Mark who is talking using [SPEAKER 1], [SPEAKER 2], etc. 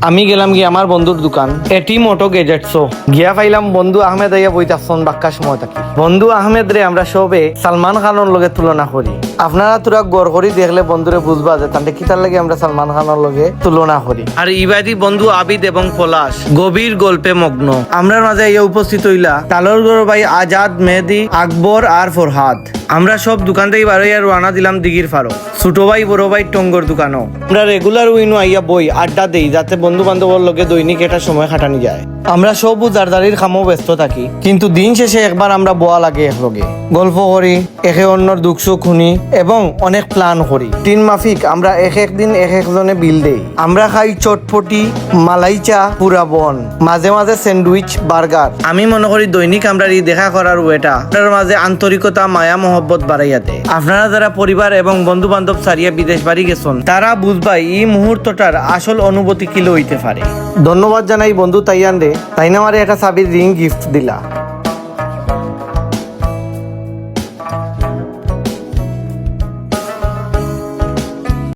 [SPEAKER 1] আমি গেলাম গিয়ে আমার বন্ধুর দোকান এটি মোটো গেজেটস গিয়া পাইলাম বন্ধু আহমেদ আইয়া বইতাছন বাক্কা সময় থাকি বন্ধু আহমেদ রে আমরা সবে সালমান খানের লগে তুলনা করি। আপনারা তোরা গড় করি দেখলে বন্ধুরে বুঝবা যে তান্ডে কিতার লাগে আমরা সালমান খানের লগে তুলনা করি। আর ইবাদি বন্ধু আবিদ এবং পলাশ গভীর গল্পে মগ্ন। আমরা মাঝে ইয়ে উপস্থিত হইলা তালরগড় ভাই আজাদ, মেহেদি, আকবর আর ফরহাদ। আমরা সব দোকান থেকে বার হইয়া রওনা দিলাম দিঘির ফারো। ছোট ভাই বড় ভাই টঙ্গর দোকানও আমরা রেগুলার উইনো আইয়া বই আড্ডা দেই যাতে বন্ধু বান্ধবের লগে দৈনিক এটা সময় খাটানি যায়। আমরা সব জারদারির কামও ব্যস্ত থাকি কিন্তু দিন শেষে একবার আমরা বোয়া লাগে একলগে গল্প করি, একে অন্যর দুঃখ সুখ শুনি এবং অনেক প্ল্যান করি। টিন মাফিক আমরা এক একদিন এক একজনে বিল দেই। আমরা খাই চটপটি, মালাই চা, পুরা বন, মাঝে মাঝে স্যান্ডউইচ, বার্গার। আমি মনে করি দৈনিক আমরা এই দেখা করার ওয়েটা আপনার মাঝে আন্তরিকতা, মায়া মহব্বত বাড়াইয়াতে। আপনারা যারা পরিবার এবং বন্ধু বান্ধব সারিয়া বিদেশ বাড়ি গেছেন তারা বুঝবাই এই মুহূর্তটার আসল অনুভূতি কি হইতে পারে। ধন্যবাদ জানাই বন্ধু তাইয়ান রে, তাই না আমারে একটা চাবির রিং গিফট দিলা।